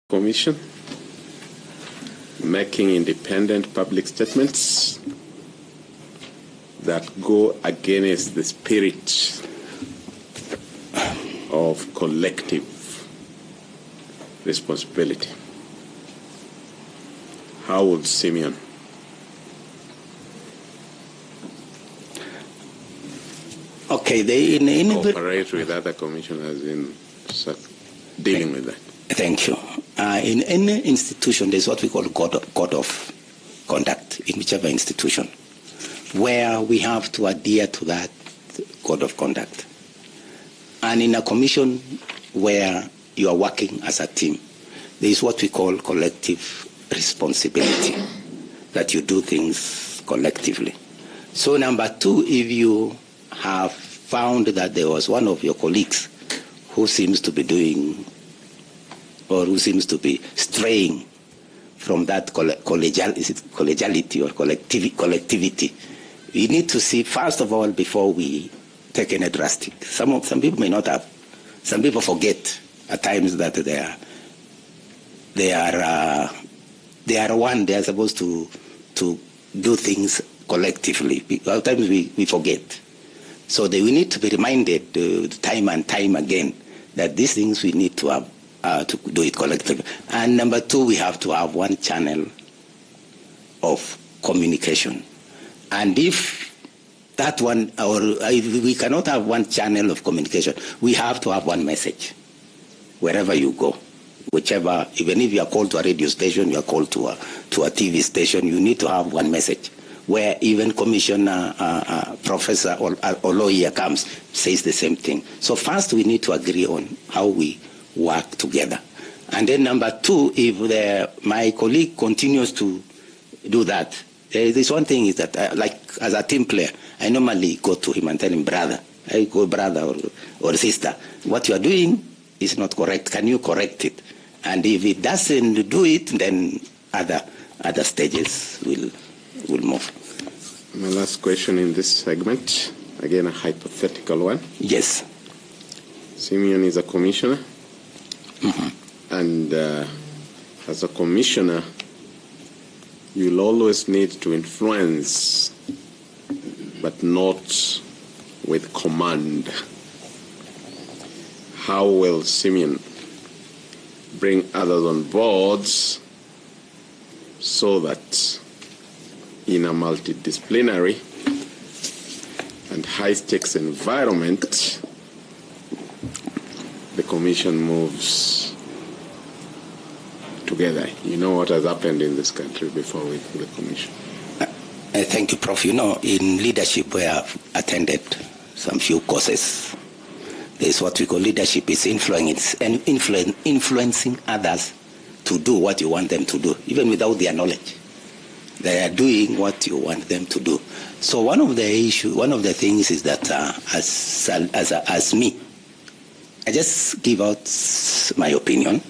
Commission making independent public statements that go against the spirit of collective responsibility. How would Simeon cooperate with other commissioners in dealing with that? Thank you. In any institution, there's what we call code of conduct in whichever institution, where we have to adhere to that code of conduct. And in a commission where you are working as a team, there is what we call collective responsibility, that you do things collectively. So number two, if you have found that there was one of your colleagues who seems to be doing or who seems to be straying from that collegiality or collectivity, we need to see, first of all, before we take any drastic. Some people may not have. Some people forget at times that they are one. They are supposed to do things collectively. At times we forget. So we need to be reminded time and time again that these things we need to have to do it collectively. And number two, we have to have one channel of communication. And if that one, or if we cannot have one channel of communication, we have to have one message wherever you go. Whichever, even if you are called to a radio station, you are called to a TV station, you need to have one message where even commissioner, professor, or lawyer comes, says the same thing. So first we need to agree on how we work together. And then number two, if my colleague continues to do that, there's one thing is that, like as a team player, I normally go to him and tell him, brother, I go brother or sister, what you are doing is not correct. Can you correct it? And if it doesn't do it, then other stages will move. My last question in this segment, again a hypothetical one. Yes. Simeon is a commissioner. Mm-hmm. And as a commissioner, you'll always need to influence, but not with command. How will Simeon bring others on board so that in a multidisciplinary and high-stakes environment, the Commission moves together? You know what has happened in this country before with the Commission. Thank you, Prof. You know, in leadership, we have attended some few courses. There's what we call leadership. It's influencing others to do what you want them to do, even without their knowledge. They are doing what you want them to do. So one of the things is that as me, I just give out my opinion,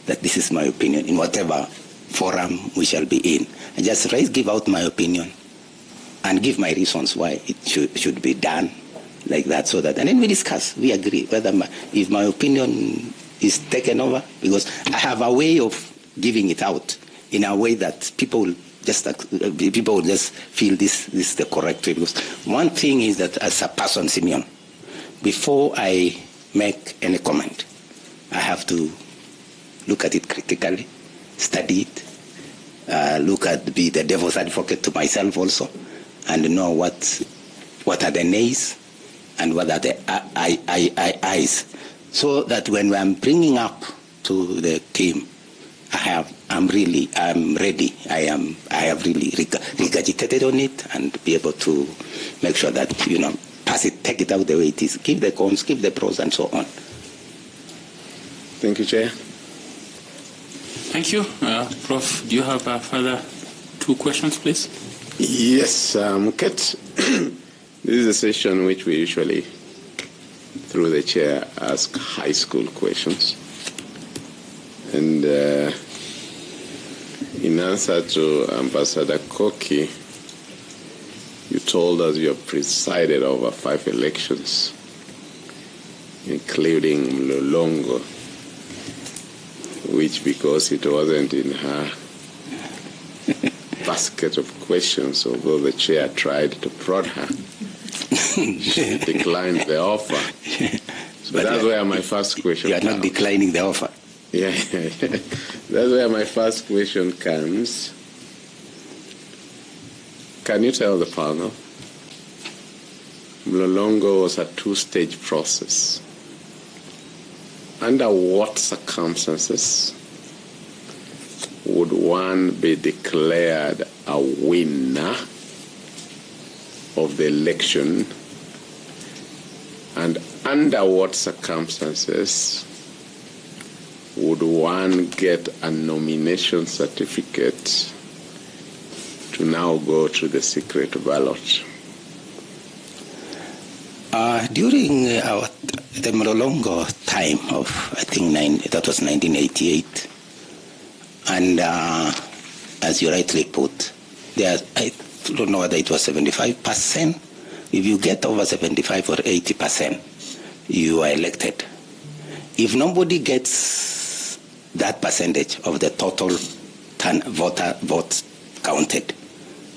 that this is my opinion in whatever forum we shall be in. I just give out my opinion and give my reasons why it should be done like that, so that, and then we discuss, we agree whether if my opinion is taken over, because I have a way of giving it out in a way that people will just feel this is the correct way. Because one thing is that as a person, Simeon, before I make any comment, I have to look at it critically, study it, be the devil's advocate to myself also, and know what are the nays and what are the ayes, so that when I'm bringing up to the team, I'm ready. I have really regurgitated on it and be able to make sure that, pass it, take it out the way it is, give the cons, give the pros, and so on. Thank you, Chair. Thank you. Prof, do you have further two questions, please? Yes, Muket. This is a session which we usually, through the chair, ask high school questions. And in answer to Ambassador Koki, you told us you have presided over 5 elections, including Mlolongo, which, because it wasn't in her basket of questions, although the chair tried to prod her, she declined the offer. So that's where my first question comes. You are not declining the offer. Yeah. That's where my first question comes. Can you tell the panel, Mlolongo was a two-stage process. Under what circumstances would one be declared a winner of the election, and under what circumstances would one get a nomination certificate to now go to the secret ballot? During the Mlolongo time of, I think, that was 1988, and as you rightly put, I don't know whether it was 75%. If you get over 75 or 80%, you are elected. If nobody gets that percentage of the total votes counted,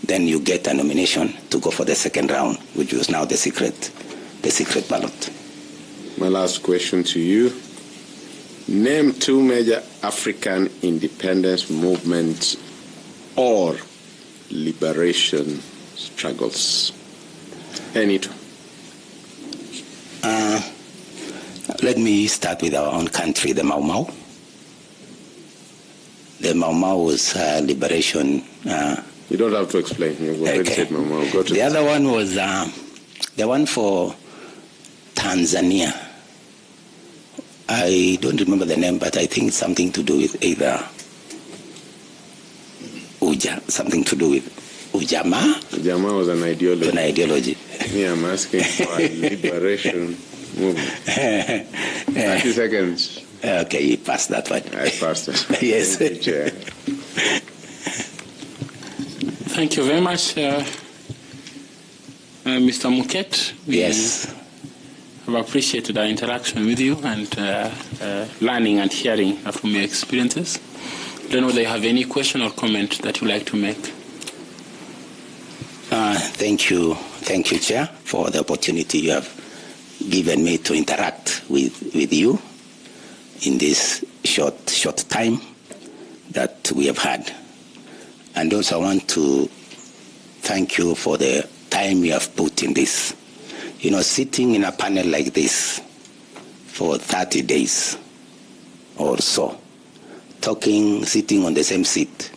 then you get a nomination to go for the second round, which was now the secret ballot. My last question to you. Name two major African independence movements or liberation struggles. Any two. Let me start with our own country, the Mau Mau. The Mau Mau was liberation. You don't have to explain. You already said Mau Mau. Go to the other one was the one for Tanzania. I don't remember the name, but I think it's something to do with either something to do with Ujamaa. Ujamaa was an ideology. An ideology. Yeah, I'm asking for a liberation movement. 30 seconds. Okay, you passed that one. I passed it. Yes. Thank you, Chair. Thank you very much, Mr. Muket. Yes. I've appreciated our interaction with you and learning and hearing from your experiences. I don't know whether you have any question or comment that you'd like to make. Thank you, Chair, for the opportunity you have given me to interact with you in this short time that we have had. And also I want to thank you for the time you have put in this. You know, sitting in a panel like this for 30 days or so, sitting on the same seat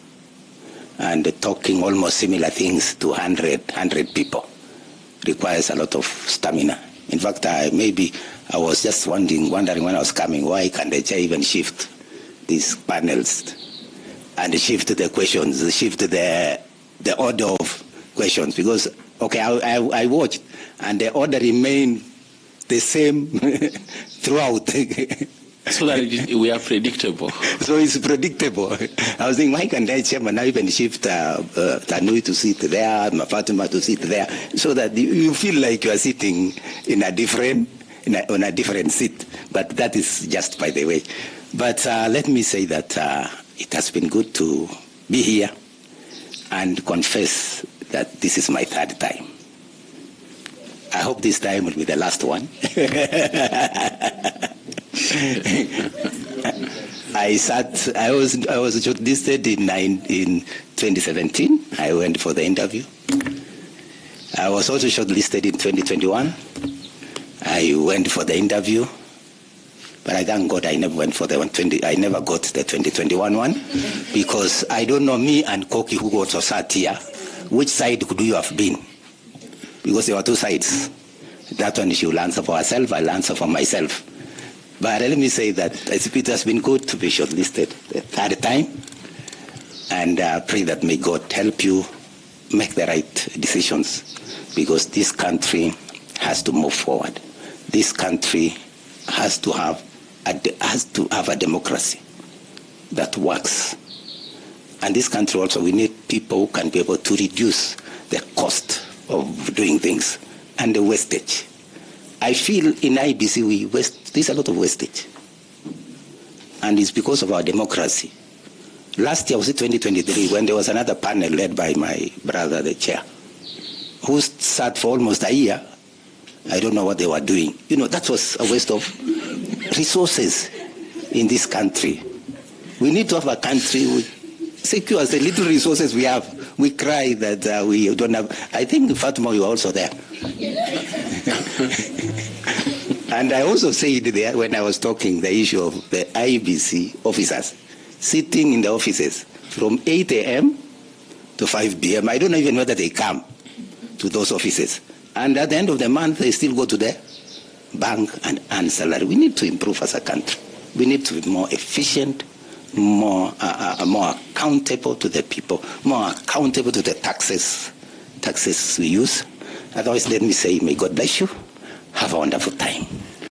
and talking almost similar things to 100 people requires a lot of stamina. In fact, I was just wondering when I was coming, why can't the chair even shift these panels and shift the questions, shift the order of questions? Because, okay, I watched, and the order remained the same throughout. So that we are predictable. So it's predictable. I was thinking, why can't the chairman now even shift Tanui to sit there, Fatima to sit there, so that you feel like you are sitting on a different seat. But that is just by the way. But let me say that it has been good to be here and confess that this is my third time. I hope this time will be the last one. I was shortlisted in 2017. I went for the interview. I was also shortlisted in 2021. I went for the interview, but I thank God I never went for the 120. I never got the 2021 one because I don't know, me and Koki, who also sat here, which side could you have been? Because there were two sides. That one she will answer for herself, I'll answer for myself. But let me say that it has been good to be shortlisted the third time, and pray that may God help you make the right decisions, because this country has to move forward. This country has to have a democracy that works. And this country also, we need people who can be able to reduce the cost of doing things and the wastage. I feel in IBC there's a lot of wastage. and it's because of our democracy. Last year, was it 2023, when there was another panel led by my brother, the chair, who sat for almost a year. I don't know what they were doing. You know, that was a waste of resources in this country. We need to have a country which secures the little resources we have. We cry that we don't have. I think, Fatima, you were also there. And I also said there, when I was talking, the issue of the IBC officers sitting in the offices from 8 a.m. to 5 p.m. I don't even know whether they come to those offices. And at the end of the month, they still go to the bank and earn salary. We need to improve as a country. We need to be more efficient, more accountable to the people, more accountable to the taxes we use. Otherwise, let me say, may God bless you. Have a wonderful time.